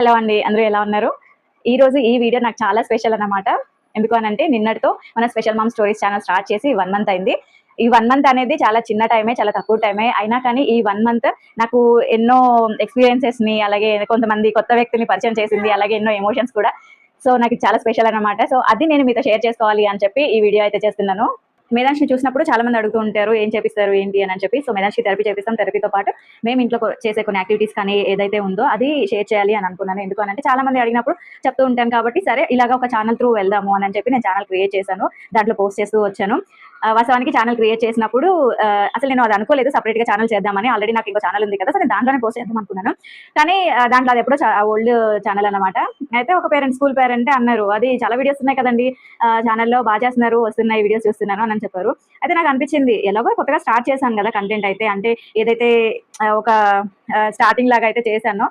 Hello అండి, అందరూ ఎలా ఉన్నారు? ఈరోజు ఈ వీడియో నాకు చాలా స్పెషల్ అన్నమాట. ఎందుకు అనంటే నిన్నటితో మన special mom stories channel start చేసి 1 మంత్ అయింది. ఈ 1 మంత్ అనేది చాలా చిన్న టైమే, చాలా తక్కువ టైమే. అయినా కానీ ఈ 1 మంత్ నాకు ఎన్నో ఎక్స్‌పీరియన్సెస్‌ని, అలాగే కొంతమంది కొత్త వ్యక్తుల్ని పరిచయం చేసింది. అలాగే ఎన్నో ఎమోషన్స్ కూడా. సో, నాకు ఇది చాలా స్పెషల్ అన్నమాట. సో, అది నేను మీతో షేర్ చేసుకోవాలి అని చెప్పి ఈ వీడియో అయితే చేస్తున్నాను. మేధాంష్‌ని చూసినప్పుడు చాలా మంది అడుగుతూ ఉంటారు, ఏం చేపిస్తారు ఏంటి అని చెప్పి. సో, మేధాంష్‌కి థెరపీ చేపిస్తాం. థెరపీతో పాటు మేము ఇంట్లో చేసే కొన్ని యాక్టివిటీస్ కానీ ఏదైతే ఉందో అది షేర్ చేయాలి అని అనుకున్నాను. ఎందుకు అనంటే చాలా మంది అడిగినప్పుడు చెప్తూ ఉంటాను కాబట్టి, సరే ఇలాగ ఒక ఛానల్ త్రూ వెళ్దాము అని చెప్పి నేను ఛానల్ క్రియేట్ చేశాను. దాంట్లో పోస్ట్ చేస్తూ వచ్చాను. వాస్తవానికి ఛానల్ క్రియేట్ చేసినప్పుడు అసలు నేను అది అనుకోలేదు సెపరేట్‌గా ఛానల్ చేద్దామని. ఆల్రెడీ నాకు ఇంకో ఛానల్ ఉంది కదా! సో, నేను దాంట్లోనే పోస్ట్ చేద్దాం అనుకున్నాను. కానీ దాంట్లో అది ఎప్పుడో ఓల్డ్ ఛానల్ అన్నమాట. అయితే ఒక పేరెంట్, స్కూల్ పేరెంటే అన్నారు, "అది చాలా వీడియోస్ ఉన్నాయి కదండీ! ఛానల్‌లో బాగా చేస్తున్నారు, వస్తున్నాయి వీడియోస్ చూస్తున్నాను" అని చెప్పారు. అయితే నాకు అనిపించింది, ఎలాగో కొత్తగా స్టార్ట్ చేశాను కదా కంటెంట్ అయితే. అంటే ఏదైతే ఒక స్టార్టింగ్ లాగా అయితే చేశానో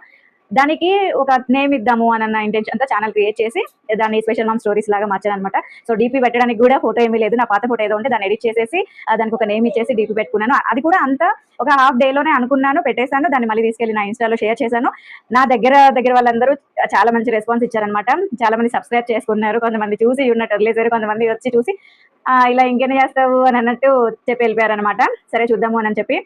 దానికి ఒక నేమ్ ఇద్దాము అన్న ఇంటెన్షన్‌తో ఛానల్ క్రియేట్ చేసి దాన్ని స్పెషల్ మామ్ స్టోరీస్ లాగా మార్చానన్నమాట. సో, డీపీ పెట్టడానికి కూడా ఫోటో ఏమీ లేదు. నా పాత ఫోటో ఏదో ఉంటే దాన్ని ఎడిట్ చేసేసి దానికి ఒక నేమ్ ఇచ్చేసి డీపీ పెట్టుకున్నాను. అది కూడా అంతా ఒక హాఫ్ డేలోనే అనుకున్నాను, పెట్టేశాను. దాన్ని మళ్ళీ తీసుకెళ్ళి నా ఇన్‌స్టాలో షేర్ చేశాను. నా దగ్గర వాళ్ళందరూ చాలా మంచి రెస్పాన్స్ ఇచ్చారన్నమాట. చాలా మంది సబ్స్క్రైబ్ చేసుకున్నారు. కొంతమంది చూసి ఉన్నట్టు వదిలేసారు. కొంతమంది వచ్చి చూసి ఇలా ఇంకేం చేస్తావు అని అన్నట్టు చెప్పి వెళ్ళిపోయారన్నమాట. సరే చూద్దాము అని చెప్పి.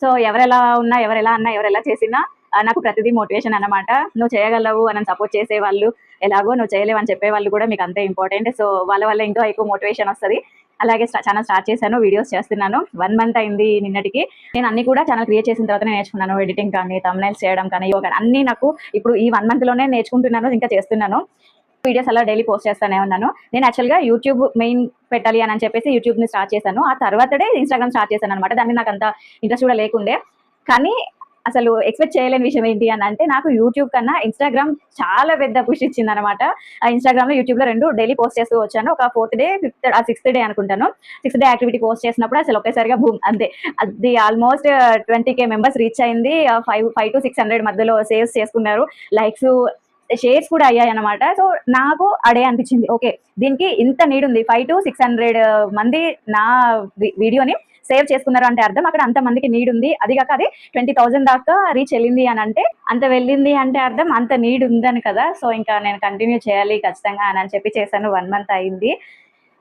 సో, ఎవరెలా ఉన్నా, ఎవరెలా అన్నా, ఎవరెలా చేసినా నాకు ప్రతిదీ మోటివేషన్ అన్నమాట. నువ్వు చేయగలవు అని సపోర్ట్ చేసేవాళ్ళు, ఎలాగో నువ్వు చేయలేవు అని చెప్పేవాళ్ళు కూడా మీకు అంతే ఇంపార్టెంట్. సో, వాళ్ళ వల్ల ఇంకా ఎక్కువ మోటివేషన్ వస్తది. అలాగే ఛానల్ స్టార్ట్ చేశాను. వీడియోస్ చేస్తున్నాను. 1 మంత్ అయింది నిన్నటికి. నేను అన్ని కూడా ఛానల్ క్రియేట్ చేసిన తర్వాతనే నేర్చుకున్నాను. ఎడిటింగ్ కానీ, థంబ్‌నెయిల్స్ చేయడం కానీ, యోగా అన్నీ నాకు ఇప్పుడు ఈ 1 మంత్‌లోనే నేర్చుకుంటున్నాను. ఇంకా చేస్తున్నాను. వీడియోస్ అలా డైలీ పోస్ట్ చేస్తానే ఉన్నాను. నేను యాక్చువల్‌గా యూట్యూబ్ మెయిన్ పెట్టాలి అని చెప్పేసి యూట్యూబ్‌ని స్టార్ట్ చేశాను. ఆ తర్వాతనే ఇన్‌స్టాగ్రామ్ స్టార్ట్ చేశానన్నమాట. దాని మీద నాకంత ఇంట్రెస్ట్ కూడా లేకుండే. కానీ అసలు ఎక్స్‌పెక్ట్ చేయలేని విషయం ఏంటి అనంటే, నాకు యూట్యూబ్ కన్నా ఇన్‌స్టాగ్రామ్ చాలా పెద్ద పుష్ ఇచ్చిందన్నమాట. ఆ ఇన్‌స్టాగ్రామ్‌లో, యూట్యూబ్‌లో 2 డైలీ పోస్ట్ చేస్తూ వచ్చాను. ఒక 4థ్ డే, సిక్స్త్ డే అనుకుంటాను. సిక్స్త్ డే యాక్టివిటీ పోస్ట్ చేసినప్పుడు అసలు ఒకేసారిగా బూమ్ అంతే. అది ఆల్మోస్ట్ 20,000 మెంబర్స్ రీచ్ అయింది. 500-600 మధ్యలో సేవ్స్ చేసుకున్నారు. లైక్స్, షేర్స్ కూడా అయ్యాయన్నమాట. సో, నాకు అడే అనిపించింది, ఓకే, దీనికి ఇంత నీడ్ ఉంది. 500-600 మంది నా వీడియోని సేవ్ చేసుకున్నారు అంటే అర్థం అక్కడ అంత మందికి నీడ్ ఉంది. అది కాక అది 20,000 దాకా రీచ్ వెళ్ళింది అని అంటే, అంత వెళ్ళింది అంటే అర్థం అంత నీడ్ ఉందని కదా. సో, ఇంకా నేను కంటిన్యూ చేయాలి ఖచ్చితంగా అని చెప్పి చేశాను. 1 మంత్ అయింది.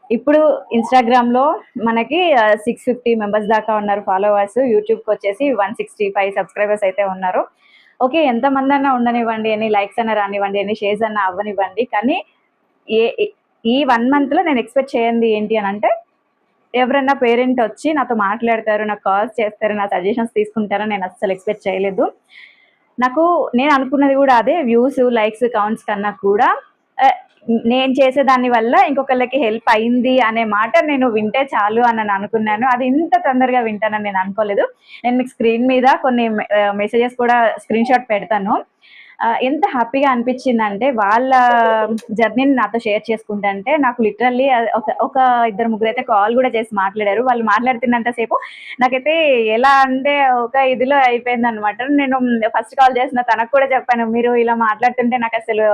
ఇప్పుడు ఇన్‌స్టాగ్రామ్‌లో మనకి 650 మెంబర్స్ దాకా ఉన్నారు ఫాలోవర్స్. యూట్యూబ్‌కి వచ్చేసి 165 సబ్స్క్రైబర్స్ అయితే ఉన్నారు. ఓకే, ఎంతమందన్నా ఉండనివ్వండి, ఎన్ని లైక్స్ అన్నా రానివ్వండి, ఎన్ని షేర్స్ అన్నా అవ్వనివ్వండి. కానీ ఏ ఈ 1 మంత్‌లో నేను ఎక్స్‌పెక్ట్ చేయంది ఏంటి అనంటే, ఎవరైనా పేరెంట్ వచ్చి నాతో మాట్లాడతారు, నాకు కాల్స్ చేస్తారు, నా సజెషన్స్ తీసుకుంటారని నేను అస్సలు ఎక్స్‌పెక్ట్ చేయలేదు. నేను అనుకున్నది కూడా అదే. వ్యూస్, లైక్స్, కౌంట్స్ కన్నా కూడా నేను చేసేదాని వల్ల ఇంకొకళ్ళకి హెల్ప్ అయింది అనే మాట నేను వింటే చాలు అని నేను అనుకున్నాను. అది ఇంత తొందరగా వింటానని నేను అనుకోలేదు. నేను మీకు స్క్రీన్ మీద కొన్ని మెసేజెస్ కూడా స్క్రీన్‌షాట్ పెడతాను. ఎంత హ్యాపీగా అనిపించిందంటే, వాళ్ళ జర్నీని నాతో షేర్ చేసుకుంటుంటే నాకు లిటరల్లీ ఒక ఇద్దరు ముగ్గురైతే కాల్ కూడా చేసి మాట్లాడారు. వాళ్ళు మాట్లాడుతున్నంత సేపు నాకైతే ఎలా అంటే ఒక ఇదిలో అయిపోయిందనమాట. నేను ఫస్ట్ కాల్ చేసిన తనకు కూడా చెప్పాను, మీరు ఇలా మాట్లాడుతుంటే నాకు అసలు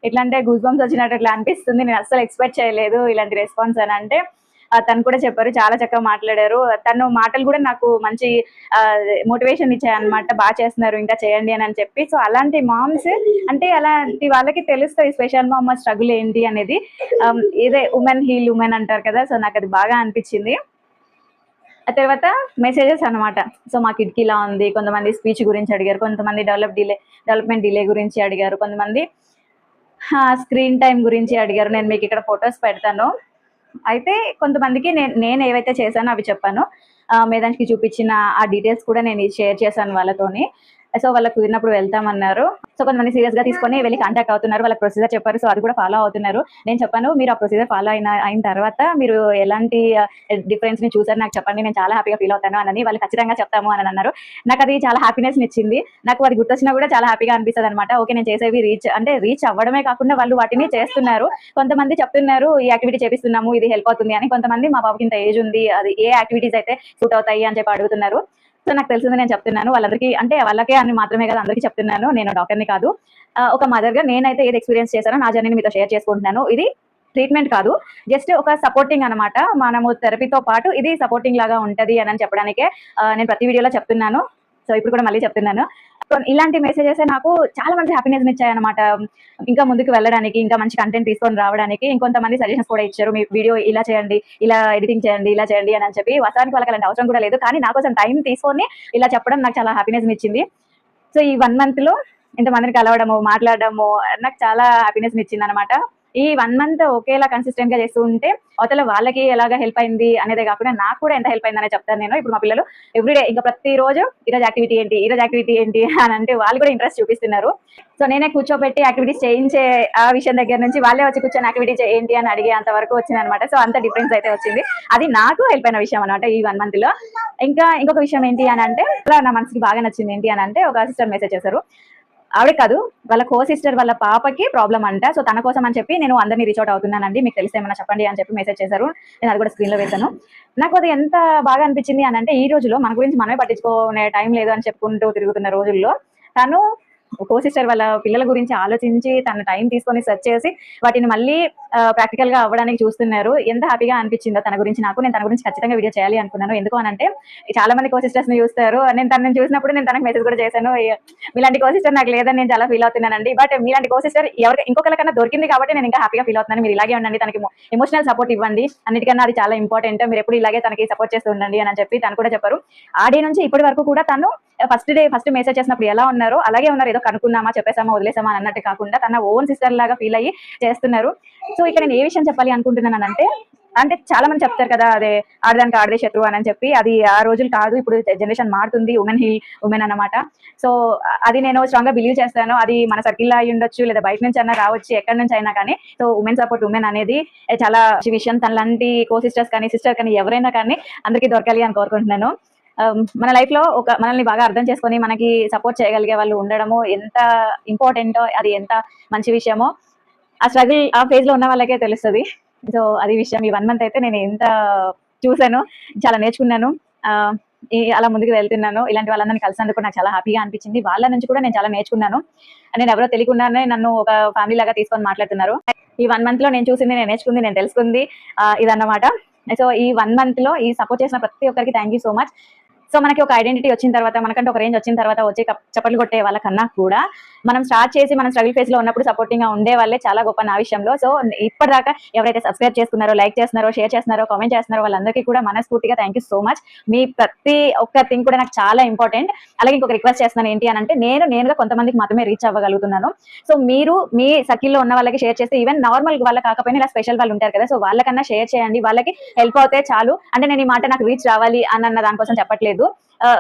ఎట్లా అంటే గూస్ బంప్స్ వచ్చినట్టు అట్లా అనిపిస్తుంది. నేను అస్సలు ఎక్స్‌పెక్ట్ చేయలేదు ఇలాంటి రెస్పాన్స్ అని అంటే. తను కూడా చెప్పారు, చాలా చక్కగా మాట్లాడారు. తను మాటలు కూడా నాకు మంచి మోటివేషన్ ఇచ్చాయన్నమాట. బాగా చేస్తున్నారు, ఇంకా చేయండి అని చెప్పి. సో, అలాంటి మామ్స్ అంటే అలాంటి వాళ్ళకి తెలుస్తాయి స్పెషల్ మామ్ స్ట్రగుల్ ఏంటి అనేది. ఇదే ఉమెన్ హీల్ ఉమెన్ అంటారు కదా. సో, నాకు అది బాగా అనిపించింది. ఆ తర్వాత మెసేజెస్ అనమాట. సో, మా కిడ్‌కి ఇలా ఉంది. కొంతమంది స్పీచ్ గురించి అడిగారు. కొంతమంది డెవలప్‌మెంట్ డిలే గురించి అడిగారు. కొంతమంది స్క్రీన్ టైమ్ గురించి అడిగారు. నేను మీకు ఇక్కడ ఫోటోస్ పెడతాను. అయితే కొంతమందికి నేను ఏవైతే చేశానో అవి చెప్పాను. మేధాంష్‌కి చూపించిన ఆ డీటెయిల్స్ కూడా నేను షేర్ చేశాను వాళ్ళతోని. సో, వాళ్ళకి కుదిరినప్పుడు వెళ్తామన్నారు. సో, కొంతమంది సీరియస్‌గా తీసుకొని వెళ్లి కాంటాక్ట్ అవుతున్నారు. వాళ్ళకి ప్రొసీజర్ చెప్పారు. సో, అది కూడా ఫాలో అవుతున్నారు. నేను చెప్పాను, మీరు ఆ ప్రొసీజర్ ఫాలో అయిన తర్వాత మీరు ఎలాంటి డిఫరెన్స్‌ని చూసారు నాకు చెప్పండి. నేను చాలా హ్యాపీగా ఫీల్ అవుతాను అని వాళ్ళు ఖచ్చితంగా చెప్తాము అని అన్నారు. నాకు అది చాలా హ్యాపీనెస్‌ని ఇచ్చింది. నాకు అది గుర్తొచ్చినా కూడా చాలా హ్యాపీగా అనిపిస్తదనమాట. ఓకే, నేను చేసేవి రీచ్ అవ్వడమే కాకుండా వాళ్ళు వాటిని చేస్తున్నారు. కొంతమంది చెప్తున్నారు, ఈ యాక్టివిటీ చేపిస్తున్నాము, ఇది హెల్ప్ అవుతుంది అని. కొంతమంది మా బాబుకి ఇంత ఏజ్ ఉంది, అది ఏ యాక్టివిటీస్ అయితే సూట్ అవుతాయి అని చెప్పి అడుగుతున్నారు. సో, నాకు తెలిసింది నేను చెప్తున్నాను. వాళ్ళందరికీ అంటే వాళ్ళకే అని మాత్రమే కాదు, అందరికీ చెప్తున్నాను. నేను డాక్టర్‌ని కాదు. ఒక మదర్‌గా నేనైతే ఏది ఎక్స్‌పీరియన్స్ చేశానో నా జర్నీని మీతో షేర్ చేసుకుంటున్నాను. ఇది ట్రీట్మెంట్ కాదు, జస్ట్ ఒక సపోర్టింగ్ అనమాట. మనము థెరపీతో పాటు ఇది సపోర్టింగ్ లాగా ఉంటది అని చెప్పడానికే నేను ప్రతి వీడియోలో చెప్తున్నాను. సో, ఇప్పుడు కూడా మళ్ళీ చెప్తున్నాను. సో ఇలాంటి మెసేజెస్ నాకు చాలా మంచి హ్యాపీనెస్ ఇచ్చాయి అనమాట. ఇంకా ముందుకు వెళ్ళడానికి, ఇంకా మంచి కంటెంట్ తీసుకొని రావడానికి. ఇంకొంతమంది సజెషన్స్ కూడా ఇచ్చారు, మీ వీడియో ఇలా చేయండి, ఇలా ఎడిటింగ్ చేయండి, ఇలా చేయండి అని చెప్పి. వాస్తవానికి వాళ్ళకి అలాంటి అవసరం కూడా లేదు, కానీ నా కోసం టైం తీసుకొని ఇలా చెప్పడం నాకు చాలా హ్యాపీనెస్ ఇచ్చింది. సో ఈ 1 month లో ఇంతమందిని కలవడము, మాట్లాడడము నాకు చాలా హ్యాపీనెస్ ఇచ్చింది అనమాట. ఈ 1 month ఒకేలా కన్సిస్టెంట్ గా చేస్తూ ఉంటే అవతల వాళ్ళకి ఎలాగా హెల్ప్ అయింది అనేదే కాకుండా నాకు కూడా ఎంత హెల్ప్ అయిందనే చెప్తాను నేను. ఇప్పుడు మా పిల్లలు ఎవ్రీడే ఇంకా ప్రతిరోజు ఈరోజు యాక్టివిటీ ఏంటి, ఈరోజు యాక్టివిటీ ఏంటి అని అంటే వాళ్ళు కూడా ఇంట్రెస్ట్ చూపిస్తున్నారు. సో నేనే కూర్చోబెట్టి యాక్టివిటీస్ చేయించే ఆ విషయం దగ్గర నుంచి వాళ్ళే వచ్చి కూర్చొని యాక్టివిటీ ఏంటి అని అడిగే అంత వరకు వచ్చింది అనమాట. సో అంత డిఫరెన్స్ అయితే వచ్చింది. అది నాకు హెల్ప్ అయిన విషయం అనమాట ఈ 1 month లో. ఇంకా ఇంకొక విషయం ఏంటి అని అంటే నా మనసుకి బాగా నచ్చింది ఏంటి అని అంటే, ఒక సిస్టర్ మెసేజ్ చేశారు. ఆవిడే కాదు, వాళ్ళ కో సిస్టర్ వాళ్ళ పాపకి ప్రాబ్లం అంట. సో తన కోసం అని చెప్పి నేను అందరినీ రీచ్ అవుట్ అవుతున్నానండి, మీకు తెలిస్తే ఏమైనా చెప్పండి అని చెప్పి మెసేజ్ చేశారు. నేను అది కూడా స్క్రీన్ లో వేశాను. నాకు అది ఎంత బాగా అనిపించింది అని అంటే, ఈ రోజులో మన గురించి మనమే పట్టించుకునే టైం లేదు అని చెప్పుకుంటూ తిరుగుతున్న రోజుల్లో తను కో సిస్టర్ వాళ్ళ పిల్లల గురించి ఆలోచించి తన టైం తీసుకొని సెర్చ్ చేసి వాటిని మళ్ళీ ప్రాక్టికల్ గా అవ్వడానికి చూస్తున్నారు. ఎంత హ్యాపీగా అనిపించిందో తన గురించి నాకు. నేను తన గురించి ఖచ్చితంగా వీడియో చేయాలి అనుకున్నాను. ఎందుకు అని అంటే, చాలా మంది కో సిస్టర్స్ ని చూస్తారు. నేను తనని చూసినప్పుడు నేను తనకు మెసేజ్ కూడా చేశాను, మీలాంటి కో సిస్టర్ నాకు లేదని నేను చాలా ఫీల్ అవుతున్నానండి. బట్ మీలాంటి కో సిస్టర్ ఎవరికి ఇంకొకరికన్నా దొరికింది కాబట్టి నేను ఇంకా హ్యాపీగా ఫీల్ అవుతున్నాను. మీరు ఇలాగే ఉండండి, తనకి ఎమోషనల్ సపోర్ట్ ఇవ్వండి, అన్నిటికన్నా అది చాలా ఇంపార్టెంట్. మీరు ఎప్పుడు ఇలాగే తనకి సపోర్ట్ చేస్తూ ఉండండి అని చెప్పి తను కూడా చెప్పారు. ఆ డే నుంచి ఇప్పటి వరకు కూడా తను ఫస్ట్ మెసేజ్ చేసినప్పుడు ఎలా ఉన్నారో అలాగే ఉన్నారు. ఏదో కనుక్కున్నామా, చెప్పేసామా, వదిలేసామా అన్నట్టు కాకుండా తన ఓన్ సిస్టర్ లాగా ఫీల్ అయ్యి చేస్తున్నారు. సో ఇక్కడ నేను ఏ విషయం చెప్పాలి అనుకుంటున్నాను అంటే చాలా మంది చెప్తారు కదా, అదే ఆడదానికి ఆడదే శత్రువు అని చెప్పి. అది ఆ రోజులు కాదు, ఇప్పుడు జనరేషన్ మారుతుంది, ఉమెన్ హీల్ ఉమెన్ అన్నమాట. సో అది నేను స్ట్రాంగ్ గా బిలీవ్ చేస్తాను. అది మన సర్కిల్ అయి ఉండొచ్చు, లేదా బయట నుంచి అయినా రావచ్చు, ఎక్కడి నుంచి అయినా కానీ. సో ఉమెన్ సపోర్ట్ ఉమెన్ అనేది చాలా విషయం. తనలాంటి కో సిస్టర్స్ కానీ సిస్టర్ కానీ ఎవరైనా కానీ అందరికీ దొరకాలి అని కోరుకుంటున్నాను. మన లైఫ్ లో మనల్ని బాగా అర్థం చేసుకొని మనకి సపోర్ట్ చేయగలిగే వాళ్ళు ఉండడము ఎంత ఇంపార్టెంటో, అది ఎంత మంచి విషయమో ఆ స్ట్రగుల్ ఆ ఫేజ్ లో ఉన్న వాళ్ళకే తెలుస్తుంది. సో అది విషయం. ఈ 1 month అయితే నేను ఎంత చూసాను, చాలా నేర్చుకున్నాను, అలా ముందుకు వెళ్తున్నాను. ఇలాంటి వాళ్ళందరినీ కలిసినందుకు నాకు చాలా హ్యాపీగా అనిపించింది. వాళ్ళ నుంచి కూడా నేను చాలా నేర్చుకున్నాను. నేను ఎవరో తెలియకుండానే నన్ను ఒక ఫ్యామిలీ లాగా తీసుకొని మాట్లాడుతున్నారు. ఈ 1 month లో నేను చూసింది, నేను నేర్చుకుంది, నేను తెలుసుకుంది ఇదన్నమాట. సో ఈ 1 month లో ఈ సపోర్ట్ చేసిన ప్రతి ఒక్కరికి thank you so much. So మనకి ఒక ఐడెంటిటీ వచ్చిన తర్వాత, మనకంటే ఒక రేంజ్ వచ్చిన తర్వాత వచ్చి చప్పట్లు కొట్టే వాళ్ళకన్నా కూడా మనం స్టార్ట్ చేసి మనం స్ట్రగుల్ ఫేజ్ లో ఉన్నప్పుడు సపోర్టింగ్ గా ఉండే వాళ్ళే చాలా గొప్ప నా విషయంలో. సో ఇప్పటిదాకా ఎవరైతే సబ్స్క్రైబ్ చేసుకున్నారో, లైక్ చేస్తున్నారో, షేర్ చేస్తున్నారో, కామెంట్ చేస్తున్నారో వాళ్ళందరికీ కూడా మనస్ఫూర్తిగా థ్యాంక్ యూ సో మచ్. మీ ప్రతి ఒక్క థింగ్ కూడా నాకు చాలా ఇంపార్టెంట్. అలాగే ఇంకొక రిక్వెస్ట్ చేస్తున్నాను ఏంటి అని అంటే, నేనుగా కొంతమందికి మాత్రమే రీచ్ అవ్వగలుగుతున్నాను. సో మీరు మీ సర్కిల్లో ఉన్న వాళ్ళకి షేర్ చేస్తే, ఈవెన్ నార్మల్ వాళ్ళకి కాకపోయినా ఇలా స్పెషల్ వాళ్ళు ఉంటారు కదా, సో వాళ్ళకన్నా షేర్ చేయండి. వాళ్ళకి హెల్ప్ అవుతే చాలు. అంటే నేను ఈ మాట నాకు రీచ్ రావాలి అన్న దానికోసం చెప్పట్లేదు.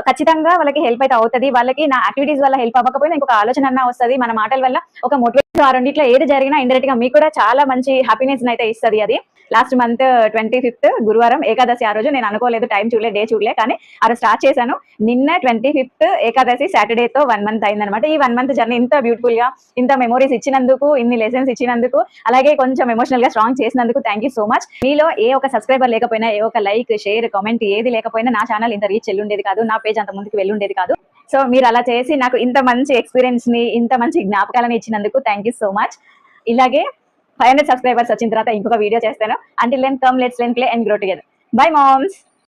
ఖచ్చితంగా వాళ్ళకి హెల్ప్ అయితే అవుతుంది. వాళ్ళకి నా యాక్టివిటీస్ వల్ల హెల్ప్ అవ్వకపోయినా ఇంకొక ఆలోచన అన్నా వస్తుంది. మన మాటల వల్ల ఒక మోటివేషన్, ఆ రెండిట్లో ఏది జరిగినా ఇండైరెక్ట్ గా మీకు కూడా చాలా మంచి హ్యాపీనెస్ అయితే ఇస్తుంది. అది లాస్ట్ మంత్ 25th గురువారం ఏకాదశి. ఆ రోజు నేను అనుకోలేదు, టైం చూడలే, డే చూడలే, కానీ ఆ రోజు స్టార్ట్ చేశాను. నిన్న 25th ఏకాదశి సాటర్డేతో 1 month అయిందనమాట. ఈ 1 month జర్నీ ఇంత బ్యూటిఫుల్ గా, ఇంత మెమోరీస్ ఇచ్చినందుకు, ఇన్ని లెసన్స్ ఇచ్చినందుకు, అలాగే కొంచెం ఎమోషనల్ గా స్ట్రాంగ్ చేసినందుకు థ్యాంక్ యూ సో మచ్. మీలో ఏ ఒక సబ్స్క్రైబర్ లేకపోయినా, ఏ ఒక లైక్, షేర్, కామెంట్ ఏది లేకపోయినా నా ఛానల్ ఇంత రీచ్ వెళ్ళుండేది కాదు, నా పేజ్ అంత ముందుకు వెళ్ళుండేది కాదు. సో మీరు అలా చేసి నాకు ఇంత మంచి ఎక్స్పీరియన్స్ ని, ఇంత మంచి జ్ఞాపకాలను ఇచ్చినందుకు థ్యాంక్ యూ సో మచ్. ఇలాగే 500 సబ్స్క్రైబర్స్ వచ్చిన తర్వాత ఇంకొక వీడియో చేస్తాను. Until then, come let's learn, play and grow together. Bye moms.